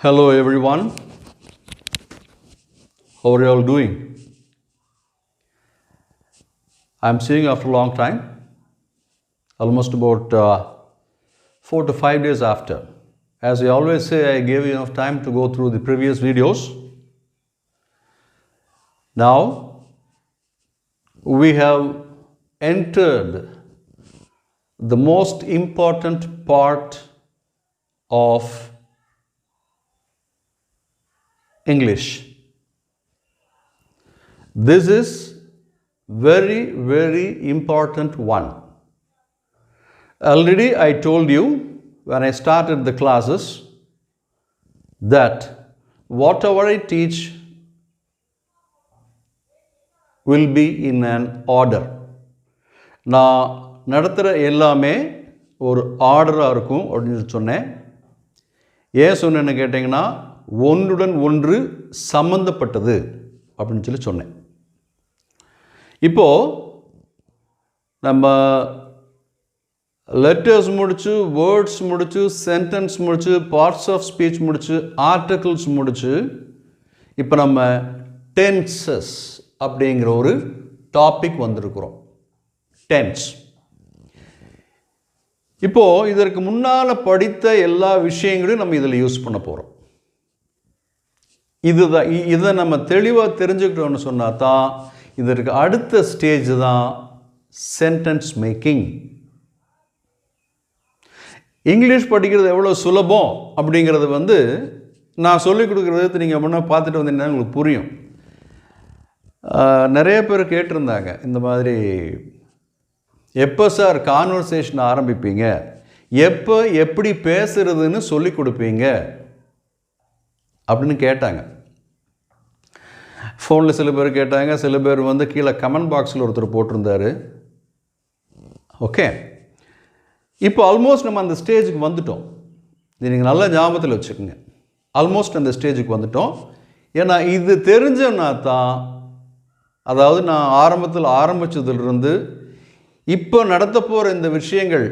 Hello everyone, how are you all doing? I'm seeing you after a long time, almost about 4 to 5 days after. As I always say, I gave you enough time to go through the previous videos. Now, we have entered the most important part of English. This is very important one. Already I told you when I started the classes that whatever I teach will be in an order. நான் நடத்துகிற எல்லாமே ஒரு ஆர்டராக இருக்கும் அப்படின்னு சொன்னேன். ஏன் சொன்னேன்னு கேட்டிங்கன்னா ஒன்றுடன் ஒன்று சம்பந்தப்பட்டது அப்படின்னு சொல்லி சொன்னேன். இப்போது நம்ம லெட்டர்ஸ் முடிச்சு, வேர்ட்ஸ் முடிச்சு, சென்டென்ஸ் முடிச்சு, பார்ட்ஸ் ஆஃப் ஸ்பீச் முடிச்சு, ஆர்டிகிள்ஸ் முடிச்சு, இப்போ நம்ம டென்சஸ் அப்படிங்கிற ஒரு டாபிக் வந்திருக்கிறோம். டென்ஸ். இப்போது இதற்கு முன்னால் படித்த எல்லா விஷயங்களையும் நம்ம இதில் யூஸ் பண்ண போகிறோம். இதை நம்ம தெளிவாக தெரிஞ்சுக்கிட்டோம்னு சொன்னால் தான் இதற்கு அடுத்த ஸ்டேஜ் தான் சென்டென்ஸ் மேக்கிங். இங்கிலீஷ் படிக்கிறது எவ்வளோ சுலபம் அப்படிங்கிறது நான் சொல்லிக் கொடுக்குறது நீங்கள் முன்னே பார்த்துட்டு வந்தீங்கன்னா உங்களுக்கு புரியும். நிறைய பேர் கேட்டிருந்தாங்க, இந்த மாதிரி எப்போ சார் கான்வர்சேஷன் ஆரம்பிப்பீங்க, எப்போ எப்படி பேசுகிறதுன்னு சொல்லி கொடுப்பீங்க அப்படின்னு கேட்டாங்க. ஃபோனில் சில பேர் கேட்டாங்க, சில பேர் கீழே கமெண்ட் பாக்ஸில் ஒருத்தர் போட்டிருந்தார். ஓகே, இப்போ ஆல்மோஸ்ட் நம்ம அந்த ஸ்டேஜுக்கு வந்துட்டோம். இது நீங்கள் நல்லா ஞாபகத்தில் வச்சுக்கோங்க. ஆல்மோஸ்ட் அந்த ஸ்டேஜுக்கு வந்துட்டோம். ஏன்னா இது தெரிஞ்சோன்னா தான், அதாவது நான் ஆரம்பத்தில் ஆரம்பித்ததுலேருந்து இப்போ நடத்த போகிற இந்த விஷயங்கள்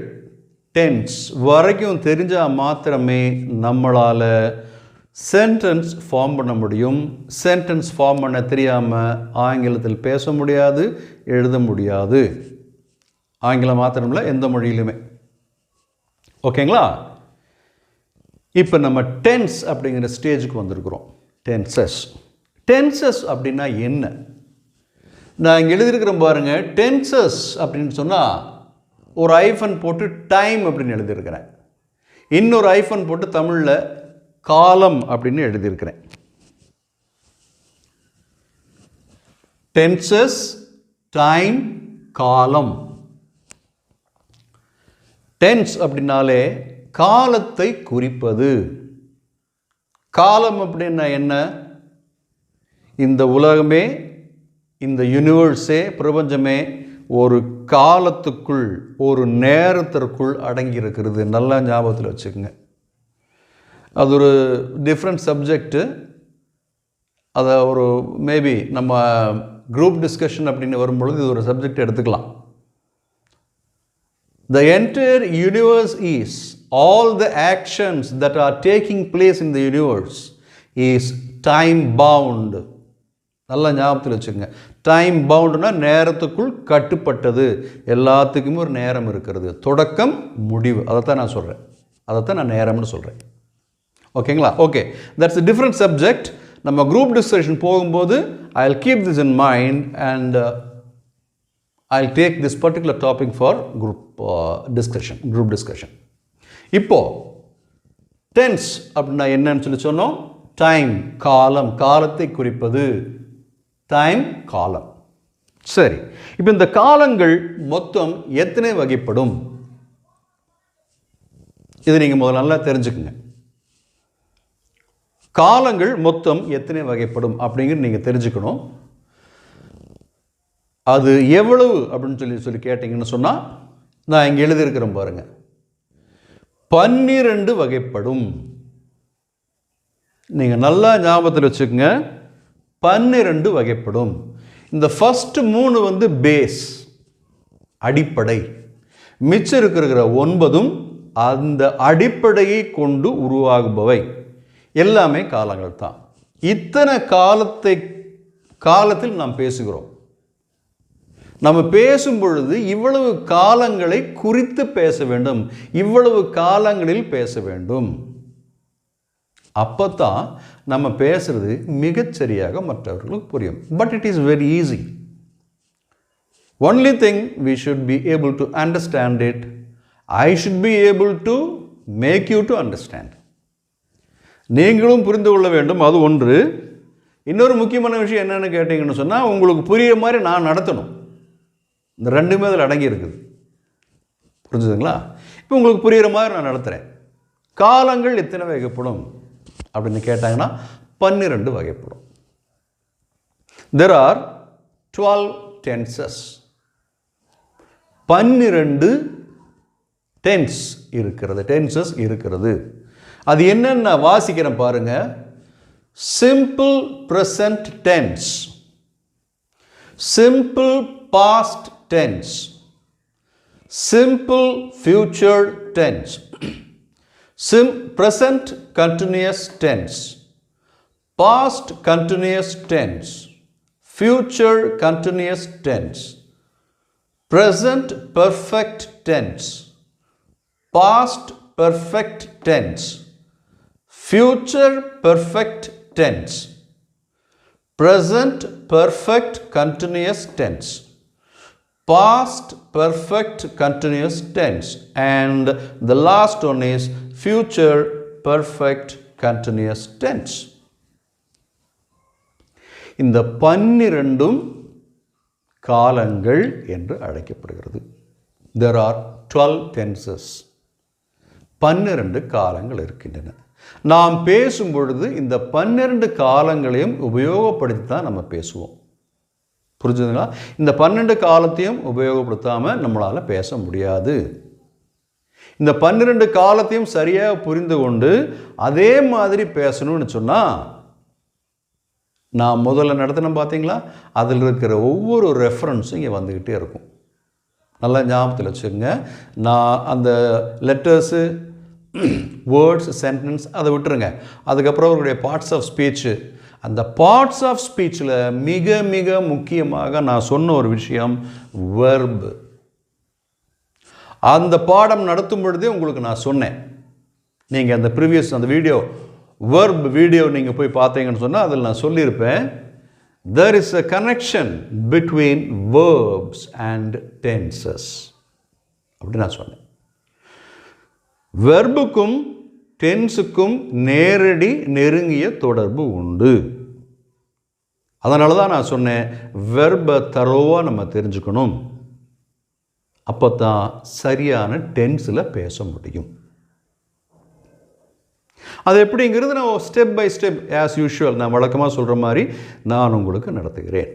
டென்ஸ் வரைக்கும் தெரிஞ்சால் மாத்திரமே நம்மளால் சென்டென்ஸ் ஃபார்ம் பண்ண முடியும். சென்டென்ஸ் ஃபார்ம் பண்ண தெரியாமல் ஆங்கிலத்தில் பேச முடியாது, எழுத முடியாது. ஆங்கிலம் மாத்திரமில்ல, எந்த மொழியிலுமே. ஓகேங்களா? இப்போ நம்ம டென்ஸ் அப்படிங்கிற ஸ்டேஜுக்கு வந்திருக்கிறோம். டென்சஸ். டென்சஸ் அப்படின்னா என்ன? நான் இங்கே எழுதியிருக்கிறேன் பாருங்கள். டென்சஸ் அப்படின்னு சொன்னால் ஒரு ஐஃபன் போட்டு டைம் அப்படின்னு எழுதியிருக்கிறேன். இன்னொரு ஐஃபன் போட்டு தமிழில் காலம் அப்படின்னு எழுதியிருக்கிறேன். டென்சஸ், டைம், காலம். டென்ஸ் அப்படின்னாலே காலத்தை குறிப்பது. காலம் அப்படின்னா என்ன? இந்த உலகமே, இந்த யூனிவர்ஸே, பிரபஞ்சமே ஒரு காலத்துக்குள், ஒரு நேரத்திற்குள் அடங்கி இருக்கிறது. நல்லா ஞாபகத்தில் வச்சுக்கோங்க. அது ஒரு டிஃப்ரெண்ட் சப்ஜெக்டு. அதை ஒரு மேபி நம்ம குரூப் டிஸ்கஷன் அப்படின்னு வரும்பொழுது இது ஒரு சப்ஜெக்ட் எடுத்துக்கலாம். The entire universe is, all the actions that are taking place in the universe is time bound. நல்லா ஞாபகத்தில் வச்சுக்கோங்க. டைம் பவுண்டுனா நேரத்துக்குள் கட்டுப்பட்டது. எல்லாத்துக்குமே ஒரு நேரம் இருக்கிறது, தொடக்கம் முடிவு. அதைத்தான் நான் சொல்கிறேன், அதைத்தான் நான் நேரம்னு சொல்கிறேன். ஓகேங்களா? Okay, that's a different subject. நம்ம குரூப் டிஸ்கஷன் போகும்போது I'll keep this in mind and I'll take this particular topic for group discussion, group discussion. இப்போ டென்ஸ் அப்படின்னா என்னன்னு சொல்லி சொன்னோம். டைம், காலம், காலத்தை குறிப்பது. டைம், காலம். சரி, இப்போ இந்த காலங்கள் மொத்தம் எத்தனை வகைப்படும்? இது நீங்கள் முதல்ல நல்லா தெரிஞ்சுக்குங்க. காலங்கள் மொத்தம் எத்தனை வகைப்படும் அப்படிங்கிறது நீங்கள் தெரிஞ்சுக்கணும். அது எவ்வளவு அப்படின்னு சொல்லி கேட்டிங்கன்னு சொன்னால், நான் இங்கே எழுதியிருக்கிறேன் பாருங்கள். 12 வகைப்படும். நீங்கள் நல்லா ஞாபகத்தில் வச்சுக்கோங்க. 12 வகைப்படும். இந்த ஃபஸ்ட்டு 3 பேஸ், அடிப்படை. மிச்சம் இருக்கிற 9 அந்த அடிப்படையை கொண்டு உருவாகுபவை. எல்லாமே காலங்கள் தான். இத்தனை காலத்தில் நாம் பேசுகிறோம். நம்ம பேசும் பொழுது இவ்வளவு காலங்களை குறித்து பேச வேண்டும், இவ்வளவு காலங்களில் பேச வேண்டும். அப்போத்தான் நம்ம பேசுறது மிகச்சரியாக மற்றவர்களுக்கு புரியும். But it is very easy. Only thing we should be able to understand it. I should be able to make you to understand. நீங்களும் புரிந்து கொள்ள வேண்டும், அது ஒன்று. இன்னொரு முக்கியமான விஷயம் என்னென்னு கேட்டிங்கன்னு சொன்னால், உங்களுக்கு புரியுற மாதிரி நான் நடத்தணும். இந்த ரெண்டுமே அதில் அடங்கி இருக்குது. புரிஞ்சுதுங்களா? இப்போ உங்களுக்கு புரிகிற மாதிரி நான் நடத்துகிறேன். காலங்கள் எத்தனை வகைப்படும் அப்படின்னு கேட்டாங்கன்னா 12 வகைப்படும். There are 12 tenses. 12 டென்ஸ் இருக்கிறது, டென்சஸ் இருக்கிறது. அது என்னென்ன வாசிக்கிறேன் பாருங்க. Simple present tense, simple past tense, simple future tense, present continuous tense, past continuous tense, future continuous tense, present perfect tense, past perfect tense, future perfect tense, present perfect continuous tense, past perfect continuous tense, and the last one is future perfect continuous tense. இந்த 12 காலங்கள் என்று அழைக்கப்படுகிறது. There are 12 tenses. 12 காலங்கள் இருக்கின்றன. நாம் பேசும் பொழுது இந்த 12 காலங்களையும் உபயோகப்படுத்தி தான் நம்ம பேசுவோம். புரிஞ்சுதுங்களா? இந்த 12 காலத்தையும் உபயோகப்படுத்தாமல் நம்மளால் பேச முடியாது. இந்த 12 காலத்தையும் சரியாக புரிந்து கொண்டு அதே மாதிரி பேசணும்னு சொன்னால், நான் முதல்ல நடத்தினேன் பார்த்தீங்களா, அதில் இருக்கிற ஒவ்வொரு ரெஃபரன்ஸும் இங்கே வந்துக்கிட்டே இருக்கும். நல்லா ஞாபகத்தில் வச்சுக்கோங்க. நான் அந்த லெட்டர்ஸு, வேர்ட்ஸ், சென்டென்ஸ் அதை விட்டுருங்க. அதுக்கப்புறம் அவருடைய பார்ட்ஸ் ஆஃப் ஸ்பீச்சு, அந்த பார்ட்ஸ் ஆஃப் ஸ்பீச்சில் மிக மிக முக்கியமாக நான் சொன்ன ஒரு விஷயம் வெர்பு. அந்த பாடம் நடத்தும் பொழுதே உங்களுக்கு நான் சொன்னேன். நீங்கள் அந்த ப்ரீவியஸ் அந்த வெர்ப் வீடியோ நீங்கள் போய் பார்த்தீங்கன்னு சொன்னால் அதில் நான் சொல்லியிருப்பேன், there is a connection between verbs and tenses அப்படி நான் சொன்னேன். வெர்புக்கும் டென்ஸுக்கும் நேரடி நெருங்கிய தொடர்பு உண்டு. அதனால தான் நான் சொன்னேன், வெர்பை தரோவாக நம்ம தெரிஞ்சுக்கணும். அப்போ தான் சரியான டென்ஸில் பேச முடியும். அது எப்படிங்கிறது நான் step by step as usual நான் வழக்கமாக சொல்கிற மாதிரி நான் உங்களுக்கு நடத்துகிறேன்.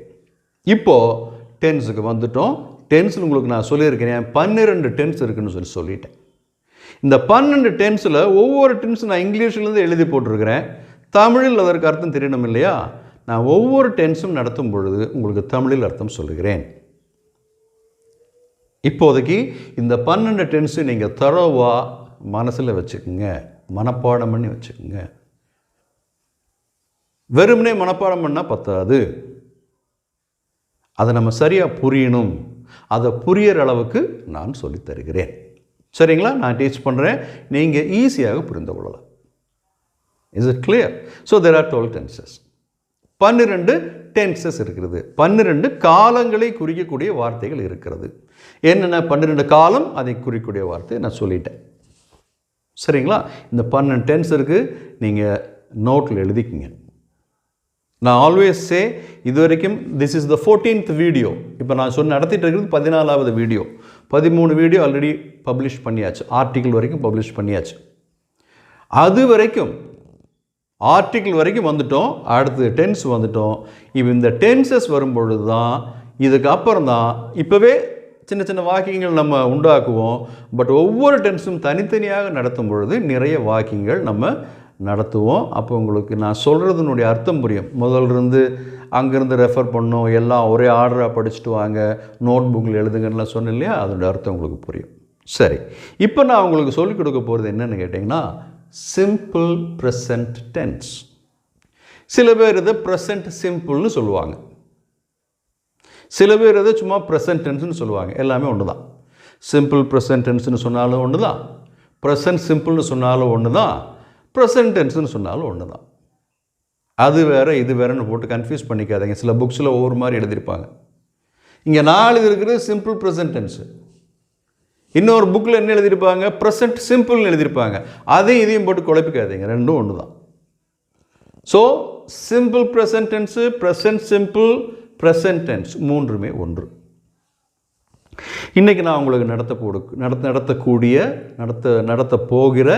இப்போது டென்ஸுக்கு வந்துட்டோம். டென்ஸில் உங்களுக்கு நான் சொல்லியிருக்கிறேன் 12 டென்ஸ் இருக்குதுன்னு சொல்லிட்டேன். இந்த 12 டென்ஸில் ஒவ்வொரு டென்ஸும் நான் இங்கிலீஷ்லேருந்து எழுதி போட்டிருக்கிறேன். தமிழில் அதற்கு அர்த்தம் தெரியணும் இல்லையா? நான் ஒவ்வொரு டென்ஸும் நடத்தும் பொழுது உங்களுக்கு தமிழில் அர்த்தம் சொல்லுகிறேன். இப்போதைக்கு இந்த 12 டென்ஸு நீங்கள் தரோவாக மனசில் வச்சுக்கோங்க, மனப்பாடம் பண்ணி வச்சுக்கோங்க. வெறுமனே மனப்பாடம் பண்ணால் பத்தாது. அதை நம்ம சரியாக புரியணும். அதை புரியிற அளவுக்கு நான் சொல்லித் தருகிறேன். சரிங்களா? நான் டீச் பண்ணுறேன், நீங்கள் ஈஸியாக புரிந்து கொள்ளலாம். Is it clear? So there are 12 tenses. 12 tenses இருக்கிறது. 12 காலங்களை குறிக்கக்கூடிய வார்த்தைகள் இருக்கிறது. என்னென்ன 12 காலம் அதை குறிக்கக்கூடிய வார்த்தை நான் சொல்லிட்டேன். சரிங்களா? இந்த 12 டென்ஸ் இருக்குது, நீங்கள் நோட்டில் எழுதிக்கிங்க. நான் ஆல்வேஸ் சே, இது வரைக்கும் this is the 14th video. இப்போ நான் நடத்திட்டு இருக்கிறது 14வது வீடியோ. 13 வீடியோ ஆல்ரெடி பப்ளிஷ் பண்ணியாச்சு, ஆர்டிக்கிள் வரைக்கும் பப்ளிஷ் பண்ணியாச்சு. அது வரைக்கும் ஆர்டிக்கிள் வரைக்கும் வந்துட்டோம். அடுத்து டென்ஸ் வந்துட்டோம். இப்போ இந்த டென்சஸ் வரும்பொழுது தான், இதுக்கப்புறம் தான் இப்போவே சின்ன சின்ன வாக்கியங்கள் நம்ம உண்டாக்குவோம். பட் ஒவ்வொரு டென்ஸும் தனித்தனியாக நடத்தும் பொழுது நிறைய வாக்கியங்கள் நம்ம நடத்துவோம். அப்போ உங்களுக்கு நான் சொல்கிறதுனுடைய அர்த்தம் புரியும். முதல்லிருந்து அங்கேருந்து ரெஃபர் பண்ணோம், எல்லாம் ஒரே ஆர்டராக படிச்சுட்டு வாங்க, நோட் புக்கில் எழுதுங்கலாம் சொன்னேன் இல்லையா? அதனுடைய அர்த்தம் உங்களுக்கு புரியும். சரி, இப்போ நான் உங்களுக்கு சொல்லிக் கொடுக்க போகிறது என்னென்னு கேட்டிங்கன்னா, சிம்பிள் ப்ரெசன்ட் டென்ஸ். சில பேர் இதை ப்ரெசன்ட் சிம்பிள்னு சொல்லுவாங்க, சில பேர் இதை சும்மா ப்ரெசன்ட் டென்ஸ்னு சொல்லுவாங்க. எல்லாமே ஒன்று தான். சிம்பிள் ப்ரெசன்ட் டென்ஸ்னு சொன்னாலும் ஒன்று தான், ப்ரெசன்ட் சிம்பிள்னு சொன்னாலும் ஒன்று தான், ப்ரெசன்ட் டென்ஸ்னு சொன்னாலும் ஒன்று தான். அது வேறு இது வேறுன்னு போட்டு கன்ஃபியூஸ் பண்ணிக்காதீங்க. சில புக்ஸில் ஒவ்வொரு மாதிரி எழுதியிருப்பாங்க. இங்கே 4 இருக்கிறது சிம்பிள் ப்ரெசன்ட் டென்ஸு, இன்னொரு புக்கில் என்ன எழுதியிருப்பாங்க, ப்ரெசன்ட் சிம்பிள்னு எழுதியிருப்பாங்க. அதையும் இதையும் போட்டு குழப்பிக்காதீங்க, ரெண்டும் ஒன்று தான். So simple present tense, present simple, present tense மூன்றுமே ஒன்று. இன்றைக்கி நான் உங்களுக்கு நடத்த போகிற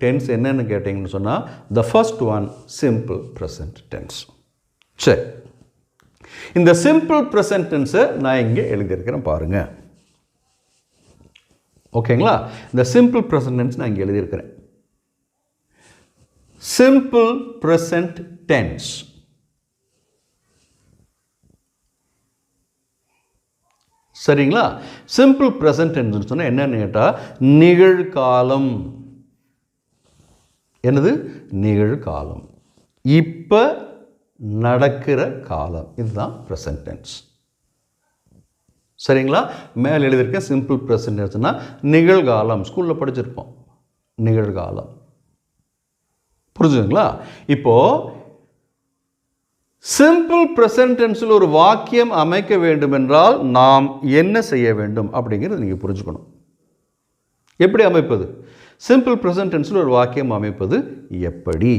டென்ஸ் என்னென்னு கேட்டிங்கன்னு சொன்னால், the first one simple present tense. சரி, இந்த சிம்பிள் ப்ரெசன்ட் டென்ஸை நான் இங்கே எழுதியிருக்கிறேன் பாருங்கள். ஓகேங்களா? இந்த சிம்பிள் ப்ரெசன்ட் டென்ஸ் நான் இங்கே எழுதியிருக்கிறேன். சிம்பிள் ப்ரெசன்ட் டென்ஸ் சரிங்களா? சிம்பிள் ப்ரெசன்ட் டென்ஸ்னு சொன்னால் என்னன்னு கேட்டால் நிகழ்காலம். என்னது? நிகழ்காலம், இப்போ நடக்கிற காலம், இதுதான் ப்ரெசன்ட் டென்ஸ். சரிங்களா? மேலே எழுதியிருக்கேன் சிம்பிள் ப்ரெசன்ட் டென்ஸ்னால் நிகழ்காலம். ஸ்கூலில் படிச்சிருப்போம் நிகழ்காலம். புரிஞ்சுங்களா? இப்போது சிம்பிள் ப்ரெசன்ட் டென்ஸில் ஒரு வாக்கியம் அமைக்க வேண்டும் என்றால் நாம் என்ன செய்ய வேண்டும் அப்படிங்கிறது நீங்கள் புரிஞ்சுக்கணும். எப்படி அமைப்பது? சிம்பிள் ப்ரெசன்ட் டென்ஸில் ஒரு வாக்கியம் அமைப்பது எப்படி?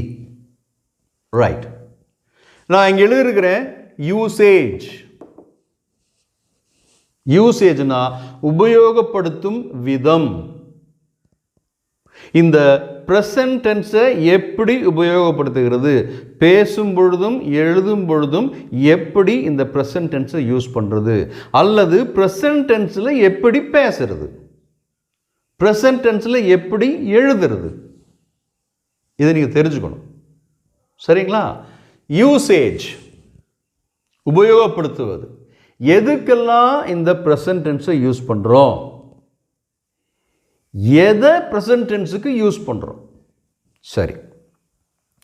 ரைட், நான் இங்கே எழுதியிருக்கிறேன் யூசேஜ். யூசேஜ்னா உபயோகப்படுத்தும் விதம். இந்த ப்ரெசன்ட் டென்ஸை எப்படி உபயோகப்படுத்துகிறது, பேசும் பொழுதும் எழுதும் பொழுதும் எப்படி இந்த ப்ரெசன்ட் டென்ஸை யூஸ் பண்ணுறது, அல்லது ப்ரெசன்ட் டென்ஸில் எப்படி பேசுறது, ப்ரெசன்ட் டென்ஸில் எப்படி எழுதுறது, இதை நீங்கள் தெரிஞ்சுக்கணும். சரிங்களா? யூசேஜ் உபயோகப்படுத்துவது. எதுக்கெல்லாம் இந்த ப்ரெசன்ட் டென்ஸை யூஸ் பண்ணுறோம், எதை ப்ரெசன்ட் டென்ஸுக்கு யூஸ் பண்ணுறோம்? சரி,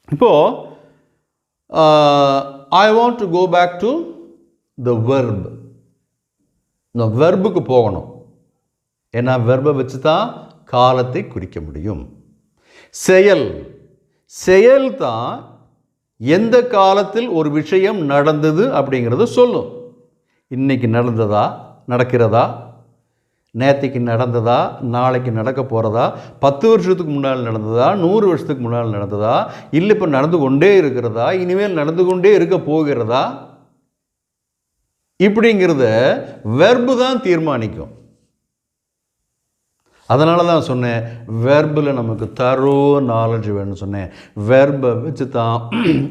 இப்போது I want to go back to the verb. இந்த வெர்புக்கு போகணும். ஏன்னா வெர்பை வச்சு தான் காலத்தை குறிக்க முடியும். செயல், செயல் தான் எந்த காலத்தில் ஒரு விஷயம் நடந்தது அப்படிங்கிறத சொல்லும். இன்னைக்கு நடந்ததா, நடக்கிறதா, நேற்றுக்கு நடந்ததா, நாளைக்கு நடக்க போகிறதா, 10 வருஷத்துக்கு முன்னால் நடந்ததா, 100 வருஷத்துக்கு முன்னால் நடந்ததா, இல்லை இப்போ நடந்து கொண்டே இருக்கிறதா, இனிமேல் நடந்து கொண்டே இருக்க போகிறதா, இப்படிங்கிறத வெர்பு தான் தீர்மானிக்கும். அதனால தான் சொன்னேன் வெர்பில் நமக்கு தரோ நாலேஜ் வேணும்னு சொன்னேன். வெர்பை வச்சு தான்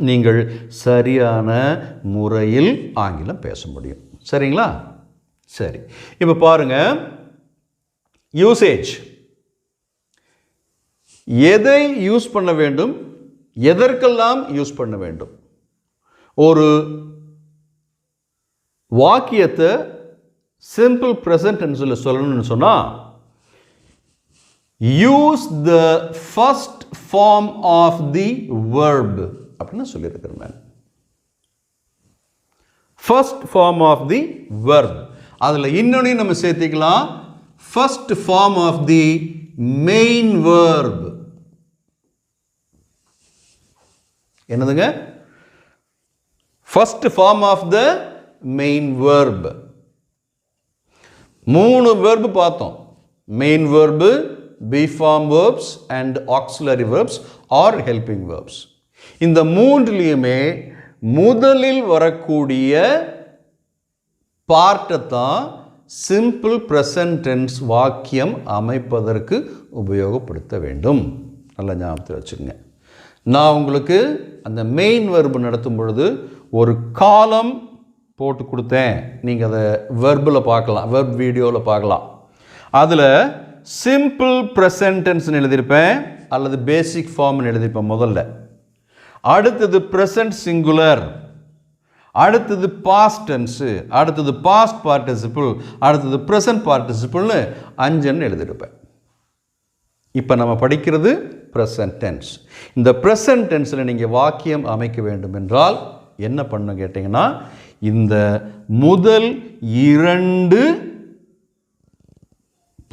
நீங்கள் சரியான முறையில் ஆங்கிலம் பேச முடியும். சரிங்களா? சரி, இப்போ பாருங்கள் யூசேஜ். எதை யூஸ் பண்ண வேண்டும், எதற்கெல்லாம் யூஸ் பண்ண வேண்டும்? ஒரு வாக்கியத்தை சிம்பிள் ப்ரெசன்ட் டென்ஸில் சொல்லணும்னு சொன்னால் use the first form of the verb அப்படின்னு சொல்லியிருக்கிறேன் நான். First form of the verb. அதில் இன்னொன்று நம்ம சேர்த்திக்கலாம், first form of the main verb. என்னதுங்க? First form of the main verb. 3 verb பார்த்தோம். Main verb, be form verbs and auxiliary verbs or helping verbs. இந்த மூன்றுலையுமே முதலில் வரக்கூடிய பார்ட்டை தான் சிம்பிள் ப்ரெசன்ட் டென்ஸ் வாக்கியம் அமைப்பதற்கு உபயோகப்படுத்த வேண்டும். நல்ல ஞாபகத்தில் வச்சுக்கோங்க. நான் உங்களுக்கு அந்த மெயின் வெர்பு நடத்தும் பொழுது ஒரு காலம் போட்டு கொடுத்தேன். நீங்கள் அதை வெர்பில் பார்க்கலாம், வெர்ப் வீடியோவில் பார்க்கலாம். அதில் சிம்பிள் ப்ரெசன்ட் டென்ஸ்னு எழுதியிருப்பேன் அல்லது பேசிக் ஃபார்ம்னு எழுதியிருப்பேன் முதல்ல. அடுத்தது ப்ரெசன்ட் சிங்குலர், அடுத்தது பாஸ்ட் டென்ஸு, அடுத்தது பாஸ்ட் பார்ட்டிசிபிள், அடுத்தது ப்ரெசன்ட் பார்ட்டிசிபிள்னு 5 எழுதியிருப்பேன். இப்போ நம்ம படிக்கிறது present tense. இந்த present tenseல நீங்கள் வாக்கியம் அமைக்க வேண்டும் என்றால் என்ன பண்ண கேட்டிங்கன்னா இந்த முதல் 2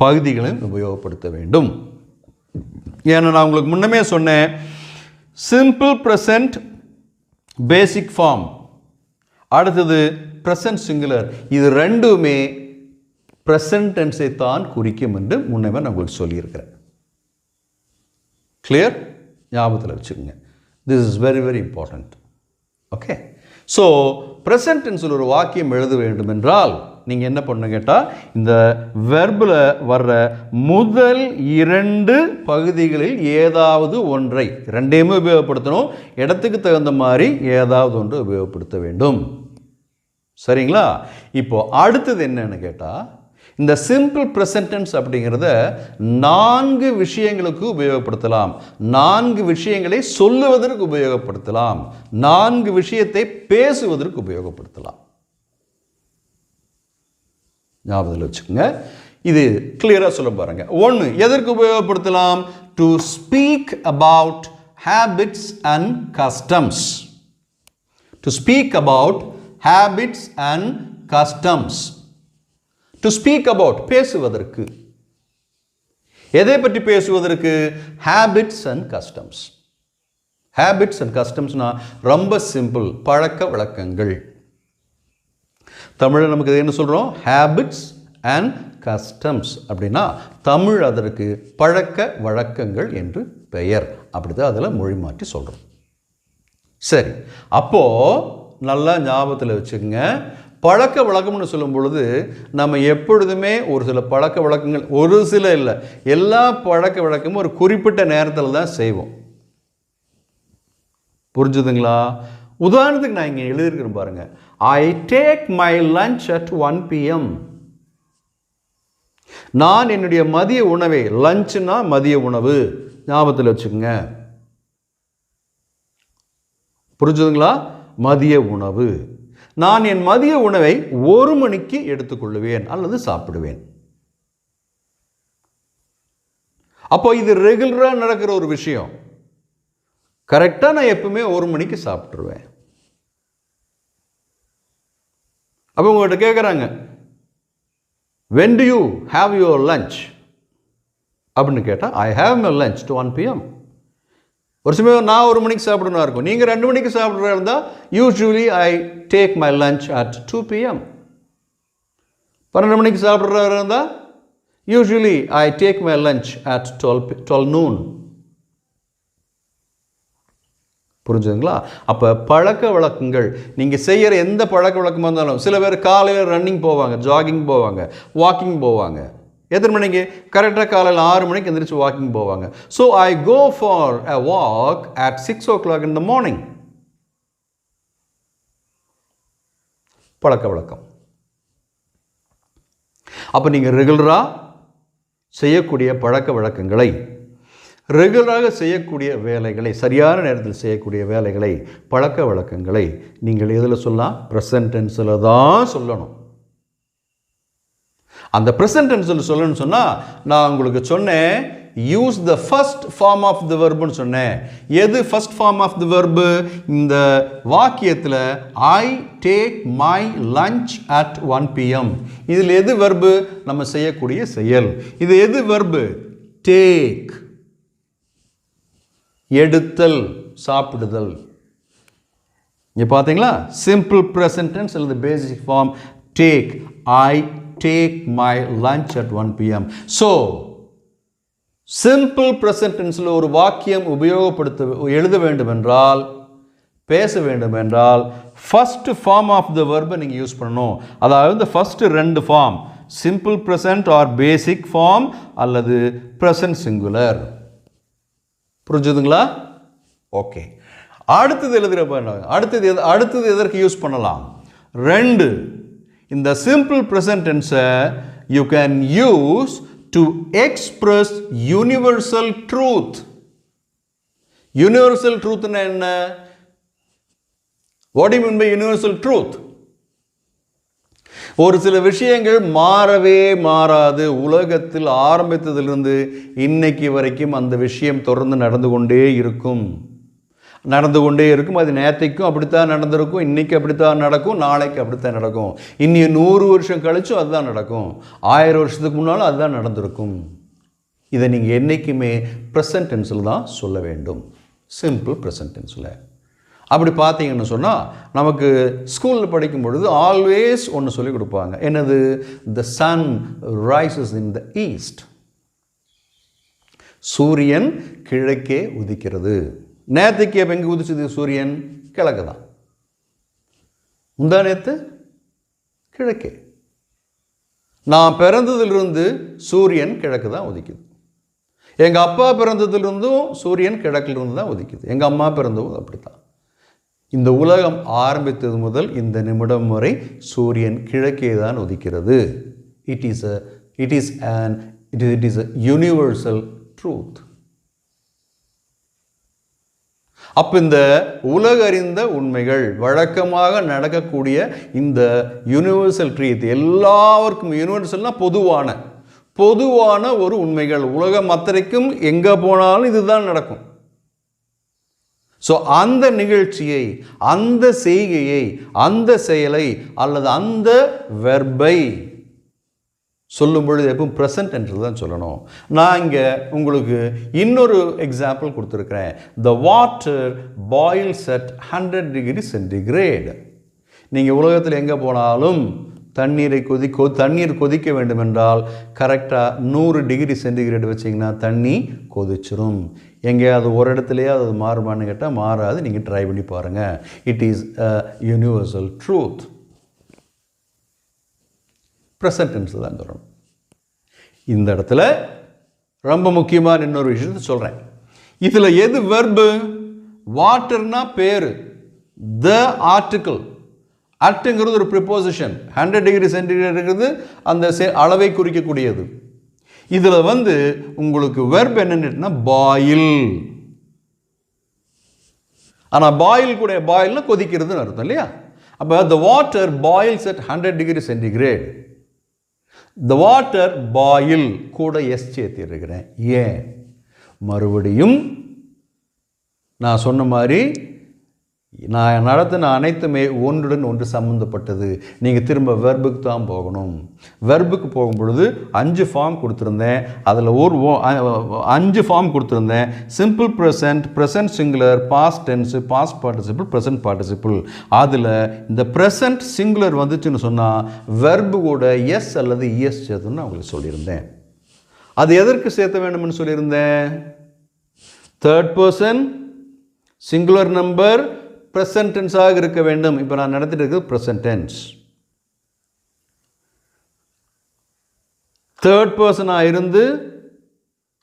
பகுதிகளையும் உபயோகப்படுத்த வேண்டும். ஏன்னா நான் உங்களுக்கு முன்னமே சொன்னேன் சிம்பிள் ப்ரெசன்ட் பேசிக் ஃபார்ம், அடுத்தது ப்ரெசன்ட் சிங்குலர், இது ரெண்டுமே ப்ரெசன்ட் டென்ஸை தான் குறிக்கும் என்று முன்னமே நான் உங்களுக்கு சொல்லியிருக்கிறேன். கிளியர்? ஞாபகத்தில் வச்சுக்கோங்க. This is very very important. Okay, so present டென்ஸில் ஒரு வாக்கியம் எழுத வேண்டும் என்றால் நீங்கள் என்ன பண்ண கேட்டால் இந்த வெர்பில் வர்ற முதல் 2 பகுதிகளில் ஏதாவது ஒன்றை, ரெண்டையுமே உபயோகப்படுத்தணும், இடத்துக்கு தகுந்த மாதிரி ஏதாவது ஒன்று உபயோகப்படுத்த வேண்டும். சரிங்களா? இப்போ அடுத்தது என்னன்னு கேட்டால் இந்த சிம்பிள் ப்ரெசன்ட் டென்ஸ் அப்படிங்கிறத 4 விஷயங்களுக்கு உபயோகப்படுத்தலாம். 4 விஷயங்களை சொல்லுவதற்கு உபயோகப்படுத்தலாம். 4 விஷயத்தை பேசுவதற்கு உபயோகப்படுத்தலாம். ஞாபகத்தில் வச்சுக்கோங்க. இது கிளியராக சொல்ல பாருங்க. 1, எதற்கு உபயோகப்படுத்தலாம்? To speak about habits and customs. To speak about habits and customs. To speak about பேசுவதற்கு. எதை பற்றி பேசுவதற்கு? Habits and customs. Habits and கஸ்டம்ஸ்னா ரொம்ப சிம்பிள், பழக்க வழக்கங்கள். தமிழில் நமக்கு இது என்ன சொல்கிறோம்? ஹேபிட்ஸ் அண்ட் கஸ்டம்ஸ் அப்படின்னா தமிழ் அதற்கு பழக்க வழக்கங்கள் என்று பெயர். அப்படிதான் அதில் மொழி மாற்றி சொல்கிறோம். சரி, அப்போது நல்லா ஞாபகத்தில் வச்சுக்கோங்க. பழக்க வழக்கம்னு சொல்லும் பொழுது நம்ம எப்பொழுதுமே ஒரு சில பழக்க வழக்கங்கள், ஒரு சில இல்லை, எல்லா பழக்க வழக்கமும் ஒரு குறிப்பிட்ட நேரத்தில் தான் செய்வோம். புரிஞ்சுதுங்களா? உதாரணத்துக்கு நான் இங்கே எழுதியிருக்கிறேன் பாருங்க. ஐ take my lunch at 1 PM. நான் என்னுடைய மதிய உணவை, லஞ்ச்னா மதிய உணவு, ஞாபகத்தில் வச்சுக்கோங்க. புரிஞ்சுதுங்களா? மதிய உணவு. நான் என் மதிய உணவை 1 மணிக்கு எடுத்துக்கொள்ளுவேன் அல்லது சாப்பிடுவேன். அப்போ இது ரெகுலராக நடக்கிற ஒரு விஷயம். கரெக்டாக நான் எப்பவுமே 1 மணிக்கு சாப்பிட்ருவேன். அப்போ உங்கள்கிட்ட கேட்குறாங்க, when do you have your lunch அப்படின்னு கேட்டால் I have my lunch to 1 PM. ஒரு சமயம் நான் 1 மணிக்கு சாப்பிடணும் இருக்கும், நீங்கள் 2 மணிக்கு சாப்பிட்றதா இருந்தால் usually I take my lunch at 2 PM. 12 மணிக்கு சாப்பிட்றதா இருந்தால் usually I take my lunch at 12 noon. புரிஞ்சுதுங்களா? அப்போ பழக்க வழக்கங்கள், நீங்கள் செய்கிற எந்த பழக்க வழக்கமாக இருந்தாலும், சில பேர் காலையில் ரன்னிங் போவாங்க, ஜாகிங் போவாங்க, வாக்கிங் போவாங்க. எத்தனை மணிக்கு? கரெக்டாக காலையில் 6 மணிக்கு எந்திரிச்சு வாக்கிங் போவாங்க. So I go for a walk at 6 o'clock in the morning. பழக்க வழக்கம். அப்போ நீங்கள் ரெகுலராக செய்யக்கூடிய பழக்க வழக்கங்களை, ரெகுலராக செய்யக்கூடிய வேலைகளை, சரியான நேரத்தில் செய்யக்கூடிய வேலைகளை, பழக்க வழக்கங்களை நீங்கள் எதில் சொல்லலாம்? ப்ரெசன்ட் டென்ஸில் தான் சொல்லணும். அந்த ப்ரெசன்ட் டென்ஸில் சொல்லணும்னு சொன்னால் நான் உங்களுக்கு சொன்னேன், use the first form of the வெர்புன்னு சொன்னேன். எது first form of the verb? இந்த வாக்கியத்தில் I take my lunch at 1 PM. இதில் எது வெர்பு? நம்ம செய்யக்கூடிய செயல். இது எது வெர்பு? டேக், எடுத்தல், சாப்பிடுதல். இங்கே பார்த்தீங்களா? சிம்பிள் ப்ரெசன்ட் டென்ஸ் அல்லது basic form take. I take my lunch at 1 PM. So simple present டென்ஸில் ஒரு வாக்கியம் எழுத வேண்டும் என்றால், பேச வேண்டும் என்றால், ஃபர்ஸ்ட் ஃபார்ம் ஆஃப் த வெர்பை நீங்கள் யூஸ் பண்ணணும். அதாவது first 2 form, simple present or basic form அல்லது ப்ரெசன்ட் சிங்குலர். புரிஞ்சுதுங்களா? ஓகே, அடுத்தது எழுதுகிற அடுத்தது எதற்கு யூஸ் பண்ணலாம்? 2. இந்த சிம்பிள் ப்ரெசன்ட் டென்ஸை you can use to express universal truth. Universal ட்ரூத்னா என்ன? What to you mean by universal truth? ஒரு சில விஷயங்கள் மாறவே மாறாது. உலகத்தில் ஆரம்பித்ததிலிருந்து இன்னைக்கு வரைக்கும் அந்த விஷயம் தொடர்ந்து நடந்து கொண்டே இருக்கும். அது நேற்றைக்கும் அப்படித்தான் நடந்திருக்கும், இன்றைக்கி அப்படித்தான் நடக்கும், நாளைக்கு அப்படித்தான் நடக்கும், இன்னும் 100 வருஷம் கழிச்சும் அதுதான் நடக்கும், 1000 வருஷத்துக்கு முன்னாலும் அதுதான் நடந்திருக்கும். இதை நீங்கள் என்றைக்குமே ப்ரெசன்ட் டென்ஸில் தான் சொல்ல வேண்டும், சிம்பிள் ப்ரெசன்ட் டென்ஸில். அப்படி பார்த்தீங்கன்னு சொன்னால் நமக்கு ஸ்கூலில் படிக்கும் பொழுது ஆல்வேஸ் ஒன்று சொல்லிக் கொடுப்பாங்க. என்னது? The sun rises in the east. சூரியன் கிழக்கே உதிக்கிறது. நேற்றுக்கு எப்போ எங்கே உதிச்சது? சூரியன் கிழக்கு தான். முந்தா நேற்று கிழக்கே. நான் பிறந்ததிலிருந்து சூரியன் கிழக்கு தான் உதிக்குது. எங்கள் அப்பா பிறந்ததிலிருந்தும் சூரியன் கிழக்கிலிருந்து தான் உதிக்குது. எங்கள் அம்மா பிறந்ததும் அப்படித்தான். இந்த உலகம் ஆரம்பித்தது முதல் இந்த நிமிடம் வரை சூரியன் கிழக்கே தான் உதிக்கிறது. It is a universal truth. அப்போ இந்த உலக அறிந்த உண்மைகள், வழக்கமாக நடக்கக்கூடிய இந்த யூனிவர்சல் ட்ரூத், எல்லாருக்கும் யூனிவர்சல்னா பொதுவான ஒரு உண்மைகள், உலகம் அத்தனைக்கும் எங்கே போனாலும் இதுதான் நடக்கும். ஸோ அந்த நிகழ்ச்சியை, அந்த செய்கையை, அந்த செயலை அல்லது அந்த வெர்பை சொல்லும் பொழுது எப்பவும் ப்ரெசன்ட் என்று தான் சொல்லணும். நான் இங்கே உங்களுக்கு இன்னொரு எக்ஸாம்பிள் கொடுத்துருக்கிறேன். The water boils at 100 degree centigrade. நீங்கள் உலகத்தில் எங்கே போனாலும் தண்ணீர் கொதிக்க வேண்டும் என்றால் கரெக்டாக 100 டிகிரி சென்டிகிரேட் வச்சிங்கன்னா தண்ணி கொதிச்சிரும். எங்கேயாவது ஒரு இடத்துலையே அது மாறுமான்னு கேட்டால் மாறாது. நீங்கள் ட்ரை பண்ணி பாருங்கள். It is a universal truth. Present tense தான் சொல்லணும். இந்த இடத்துல ரொம்ப முக்கியமான இன்னொரு விஷயத்தை சொல்கிறேன். இதில் எது வெர்பு? வாட்டர்னா பேர், த ஆர்டிக்கிள், அட்டுங்கிறது ஒரு ப்ரிப்போசிஷன், 100 டிகிரி சென்டிகிரேடுங்கிறது அந்த அளவை குறிக்கக்கூடியது. இதில் உங்களுக்கு வெர்ப் என்னன்னா பாயில். ஆனால் பாயில்னா கொதிக்கிறதுன்னு அர்த்தம் இல்லையா? அப்போ த water boils at 100 degree centigrade. The water boil கூட எஸ் சேர்த்திருக்கிறேன். ஏன்? மறுபடியும் நான் சொன்ன மாதிரி நான் நடத்தின அனைத்துமே ஒன்றுடன் ஒன்று சம்மந்தப்பட்டது. நீங்கள் திரும்ப வெர்புக்கு தான் போகணும். வெர்புக்கு போகும் பொழுது 5 ஃபார்ம் கொடுத்துருந்தேன். அதில் 5 ஃபார்ம் கொடுத்துருந்தேன். Simple present, present singular, past tense, past participle, present participle. அதில் இந்த ப்ரெசன்ட் சிங்குலர் வந்துச்சுன்னு சொன்னால் வெர்பு கூட எஸ் அல்லது இஎஸ் சேர்த்துன்னு நான் உங்களுக்கு சொல்லியிருந்தேன். அது எதற்கு சேர்த்த வேண்டும்னு சொல்லியிருந்தேன்? Third person singular number present டென்ஸாக இருக்க வேண்டும். இப்போ நான் நடத்திட்டு இருக்கிறது ப்ரெசன்ட் டென்ஸ். தேர்ட் பர்சனாக இருந்து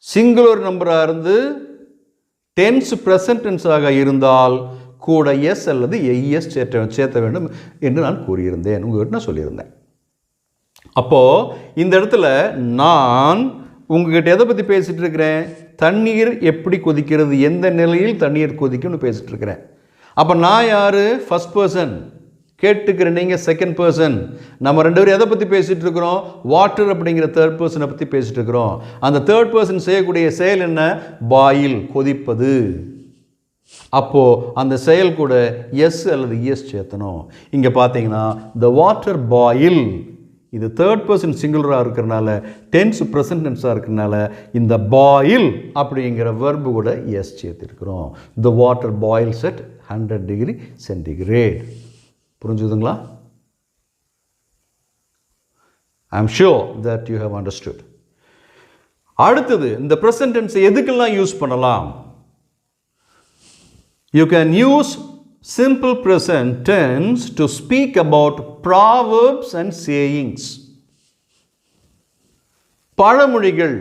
சிங்குலர் நம்பராக இருந்து டென்ஸ் ப்ரெசன்ட் டென்ஸாக இருந்தால் கூட எஸ் அல்லது எஸ் சேர்த்த வேண்டும் என்று நான் கூறியிருந்தேன், உங்கள்கிட்ட நான் சொல்லியிருந்தேன். அப்போது இந்த இடத்துல நான் உங்ககிட்ட எதை பற்றி பேசிகிட்டு இருக்கிறேன்? தண்ணீர் எப்படி கொதிக்கிறது, எந்த நிலையில் தண்ணீர் கொதிக்கும்னு பேசிகிட்டு இருக்கிறேன். அப்போ நான் யார்? First person. கேட்டுக்கிற நீங்கள் செகண்ட் பர்சன். நம்ம 2 பேரும் எதை பற்றி பேசிகிட்டு இருக்கிறோம்? வாட்டர் அப்படிங்கிற தேர்ட் பர்சனை பற்றி பேசிகிட்டு இருக்கிறோம். அந்த தேர்ட் பர்சன் செய்யக்கூடிய செயல் என்ன? பாயில், கொதிப்பது. அப்போது அந்த செயல் கூட எஸ் அல்லது எஸ் சேர்த்தணும். இங்கே பார்த்தீங்கன்னா த வாட்டர் பாயில், இது தேர்ட் பர்சன் சிங்குலராக இருக்கிறனால, டென்ஸ் ப்ரெசன்ட் டென்ஸாக இருக்கிறனால இந்த பாயில் அப்படிங்கிற வெர்பு கூட எஸ் சேர்த்திருக்கிறோம். The water boils at 100 degree centigrade. புரிஞ்சுதுங்களா? I am sure that you have understood. அடுத்தது இந்த ப்ரெசன்ட் டென்ஸ் எதுக்கெல்லாம் யூஸ் பண்ணலாம்? You can use simple present tense to speak about proverbs and sayings. பழமொழிகள்,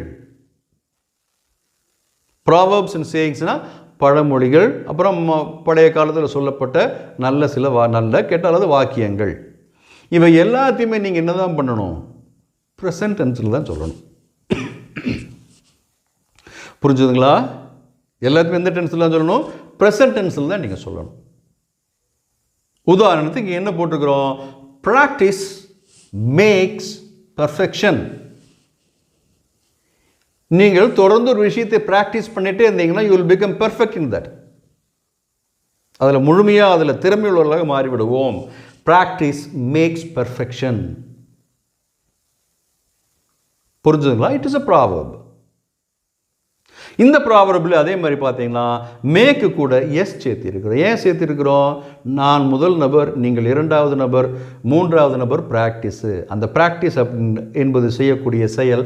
proverbs and sayings னா பழமொழிகள், அப்புறம் பழைய காலத்தில் சொல்லப்பட்ட நல்ல சில நல்ல கெட்ட அல்லது வாக்கியங்கள். இவை எல்லாத்தையுமே நீங்கள் என்ன தான் பண்ணணும்? ப்ரெசன்ட் டென்ஸில் தான் சொல்லணும். புரிஞ்சுதுங்களா? எல்லாத்தையுமே எந்த டென்ஸில் தான் சொல்லணும்? ப்ரெசன்ட் டென்ஸில் தான் நீங்கள் சொல்லணும். உதாரணத்துக்கு என்ன போட்டிருக்கிறோம்? Practice makes perfection. நீங்கள் தொடர்ந்து ஒரு விஷயத்தை பிராக்டிஸ் பண்ணிட்டே இருந்தீங்கன்னா you will become perfect in that. அதில் முழுமையாக அதில் திறமையுள்ளவர்களாக மாறிவிடுவோம். Practice makes perfection. புரிஞ்சுதுங்களா? It is a proverb. இந்த ப்ராவர்பில் அதே மாதிரி பார்த்தீங்கன்னா மேக்கு கூட எஸ் சேர்த்திருக்கிறோம். ஏன் சேர்த்திருக்கிறோம்? நான் முதல் நபர், நீங்கள் இரண்டாவது நபர், மூன்றாவது நபர் ப்ராக்டிஸு. அந்த ப்ராக்டிஸ் என்பது செய்யக்கூடிய செயல்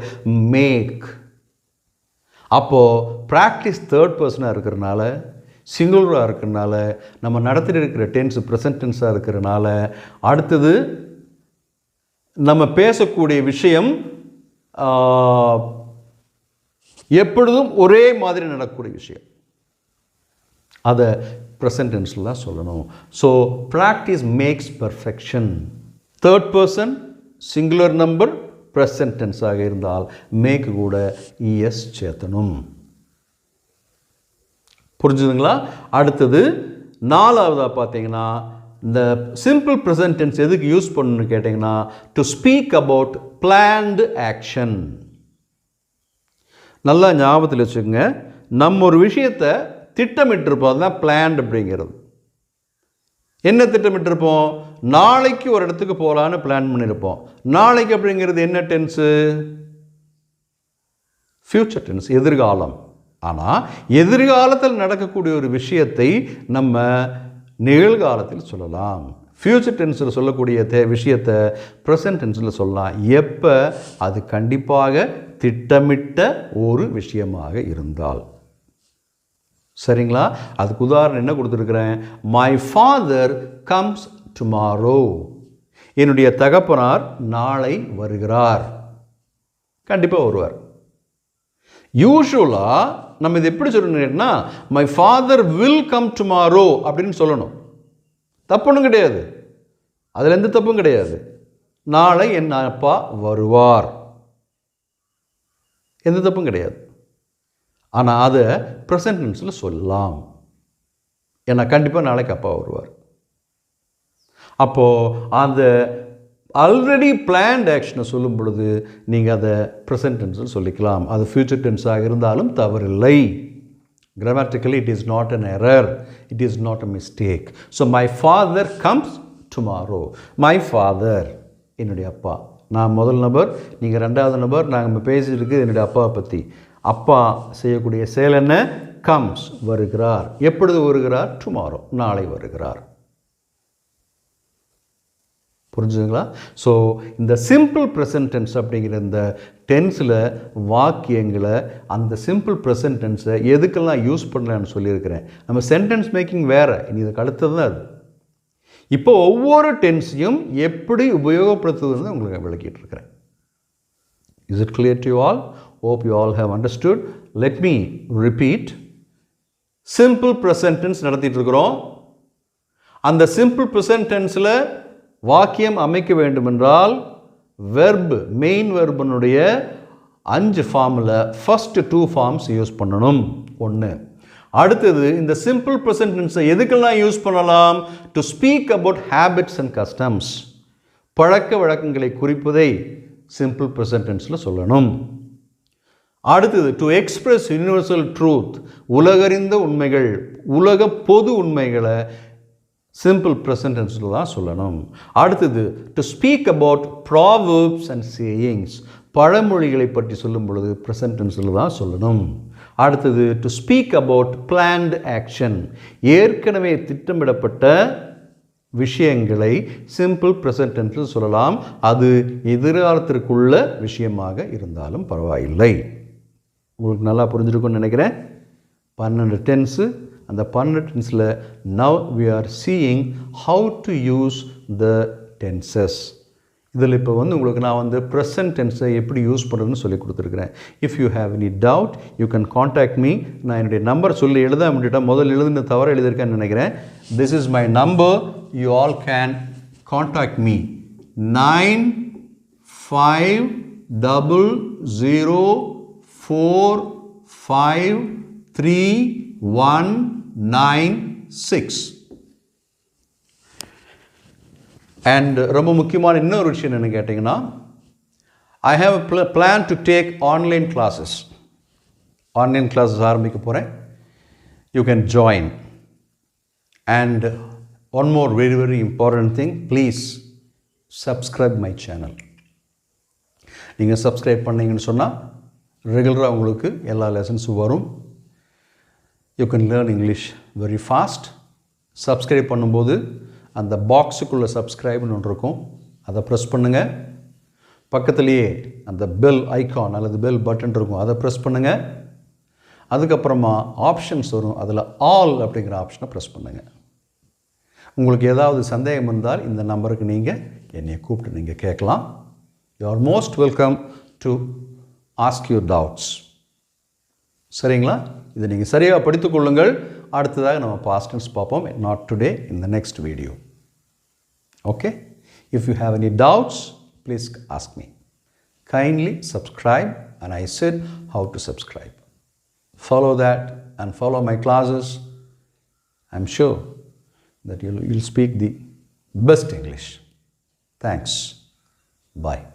மேக். அப்போது ப்ராக்டிஸ் தேர்ட் பர்சனாக இருக்கிறனால, சிங்குலராக இருக்கிறனால, நம்ம நடத்திட்டு இருக்கிற டென்ஸ் ப்ரெசன்ட் டென்ஸாக இருக்கிறனால, அடுத்தது நம்ம பேசக்கூடிய விஷயம் எப்பொழுதும் ஒரே மாதிரி நடக்கக்கூடிய விஷயம். அதை ப்ரெசன்ட் டென்ஸில் தான் சொல்லணும். So practice makes perfection. Third person, singular number, present டென்ஸாக இருந்தால் மேக்கு கூட இஎஸ் சேர்த்தணும். புரிஞ்சுதுங்களா? அடுத்தது நாலாவதாக பார்த்தீங்கன்னா இந்த சிம்பிள் ப்ரெசன்ட் டென்ஸ் எதுக்கு யூஸ் பண்ணணும்னு கேட்டிங்கன்னா to speak about planned action. நல்லா ஞாபகத்தில் வச்சுக்கோங்க. நம்ம ஒரு விஷயத்தை திட்டமிட்டிருப்போம், அதுதான் பிளான்ட் அப்படிங்கிறது. என்ன திட்டமிட்டிருப்போம்? நாளைக்கு ஒரு இடத்துக்கு போகலான்னு பிளான் பண்ணியிருப்போம். நாளைக்கு அப்படிங்கிறது என்ன டென்ஸு? ஃப்யூச்சர் டென்ஸ், எதிர்காலம். ஆனால் எதிர்காலத்தில் நடக்கக்கூடிய ஒரு விஷயத்தை நம்ம நிகழ்காலத்தில் சொல்லலாம். ஃப்யூச்சர் டென்ஸில் சொல்லக்கூடிய விஷயத்தை ப்ரெசன்ட் டென்ஸில் சொல்லலாம். எப்போ? அது கண்டிப்பாக திட்டமிட்ட ஒரு விஷயமாக இருந்தால். சரிங்களா? அதுக்கு உதாரணம் என்ன கொடுத்துருக்குறேன்? My father comes tomorrow. என்னுடைய தகப்பனார் நாளை வருகிறார். கண்டிப்பாக வருவார். யூஷுவலாக நம்ம இது எப்படி சொல்லணும்னா my father will come tomorrow அப்படின்னு சொல்லணும். தப்புன்னு கிடையாது, அதில் எந்த தப்பும் கிடையாது. நாளை என் அப்பா வருவார், எந்த தப்பும் கிடையாது. ஆனால் அதை ப்ரெசன்ட் டென்ஸில் சொல்லலாம். ஏன்னா கண்டிப்பாக நாளைக்கு அப்பா வருவார். அப்போது அந்த ஆல்ரெடி பிளான்ட் ஆக்ஷனை சொல்லும் பொழுது நீங்கள் அதை ப்ரெசன்ட் டென்ஸில் சொல்லிக்கலாம். அது ஃப்யூச்சர் டென்ஸாக இருந்தாலும் தவறில்லை. Grammatically it is not an error, it is not a mistake. So my father comes tomorrow. My father என்னுடைய அப்பா. நான் முதல் நபர், நீங்கள் ரெண்டாவது நபர். நாங்கள் பேசிட்டு இருக்குது என்னுடைய அப்பாவை பற்றி. அப்பா செய்யக்கூடிய செயல் என்ன? கம்ஸ், வருகிறார். எப்பொழுது வருகிறார்? டுமாரோ, நாளை வருகிறார். புரிஞ்சுதுங்களா? ஸோ இந்த சிம்பிள் ப்ரெசன்ட் டென்ஸ் அப்படிங்கிற இந்த டென்ஸில் வாக்கியங்களை அந்த சிம்பிள் ப்ரெசன்ட் டென்ஸை எதுக்கெல்லாம் யூஸ் பண்ணலான்னு சொல்லியிருக்கிறேன். நம்ம சென்டென்ஸ் மேக்கிங் வேறு, இனி இதுக்கு அடுத்தது தான் அது. இப்போ ஒவ்வொரு டென்ஸையும் எப்படி உபயோகப்படுத்துவதுன்னு உங்களுக்கு விளக்கிட்டு இருக்கிறேன். Is it clear to you all? Hope you all have understood. Let me repeat. Simple present tense நடத்திட்டு இருக்கிறோம். அந்த சிம்பிள் ப்ரெசன்ட் டென்ஸில் வாக்கியம் அமைக்க வேண்டுமென்றால் வெர்ப், மெயின் வெர்பனுடைய 5 ஃபார்மில் ஃபஸ்ட்டு 2 ஃபார்ம்ஸ் யூஸ் பண்ணணும். ஒன்று. அடுத்தது இந்த சிம்பிள் ப்ரெசன்ட் டென்ஸை எதுக்கெல்லாம் யூஸ் பண்ணலாம்? To speak about habits and customs. பழக்க வழக்கங்களை குறிப்பதை சிம்பிள் ப்ரெசன்ட் டென்ஸில் சொல்லணும். அடுத்தது டு எக்ஸ்பிரஸ் யூனிவர்சல் ட்ரூத், உலகறிந்த உண்மைகள், உலக பொது உண்மைகளை சிம்பிள் ப்ரெசன்ட் டென்ஸில் தான் சொல்லணும். அடுத்தது to speak about proverbs and sayings, பழமொழிகளை பற்றி சொல்லும் பொழுது ப்ரெசன்ட் டென்ஸில் தான் சொல்லணும். அடுத்தது to speak about planned action, ஏற்கனவே திட்டமிடப்பட்ட விஷயங்களை சிம்பிள் ப்ரெசன்ட் டென்ஸில் சொல்லலாம். அது எதிர்காலத்திற்குள்ள விஷயமாக இருந்தாலும் பரவாயில்லை. உங்களுக்கு நல்லா புரிஞ்சிருக்கும்னு நினைக்கிறேன். 12 டென்ஸு. அந்த 12 டென்ஸில் now we are seeing how to use the tenses. இதில் இப்போ உங்களுக்கு நான் ப்ரெசன்ட் டென்ஸை எப்படி யூஸ் பண்ணுறதுன்னு சொல்லி கொடுத்துருக்குறேன். If you have any doubt you can contact me. நான் என்னுடைய நம்பர் சொல்லி எழுத முடியிட்டேன். முதல்ல எழுதுன தவறு எழுதியிருக்கேன்னு நினைக்கிறேன். This is my number. You all can contact me. 9500453196. And ரொம்ப முக்கியமான இன்னொரு விஷயம் என்னென்னு கேட்டிங்கன்னா, I have a plan to take online classes. Online classes ஆரம்பிக்க போகிறேன். You can join. And one more very very important thing, please subscribe my channel. நீங்கள் subscribe பண்ணிங்கன்னு சொன்னால் ரெகுலராக உங்களுக்கு எல்லா லெசன்ஸும் வரும். You can learn English very fast. Subscribe பண்ணும்போது அந்த பாக்ஸுக்குள்ளே சப்ஸ்கிரைப்னு ஒன்று இருக்கும், அதை ப்ரெஸ் பண்ணுங்கள். பக்கத்துலேயே அந்த பெல் ஐக்கான் அல்லது பெல் பட்டன் இருக்கும், அதை ப்ரெஸ் பண்ணுங்கள். அதுக்கப்புறமா ஆப்ஷன்ஸ் வரும், அதில் ஆல் அப்படிங்கிற ஆப்ஷனை ப்ரெஸ் பண்ணுங்கள். உங்களுக்கு ஏதாவது சந்தேகம் இருந்தால் இந்த நம்பருக்கு நீங்கள் என்னை கூப்பிட்டு நீங்கள் கேட்கலாம். You are most welcome to ask your doubts. சரிங்களா? இதை நீங்கள் சரியாக படித்துக்கொள்ளுங்கள். அடுத்ததாக நம்ம பாஸ்ட் டென்ஸ் பார்ப்போம். Not today, in the next video. Okay? If you have any doubts, please ask me. Kindly subscribe, and I said how to subscribe. Follow that and follow my classes. I'm sure that you'll speak the best English. Thanks. Bye.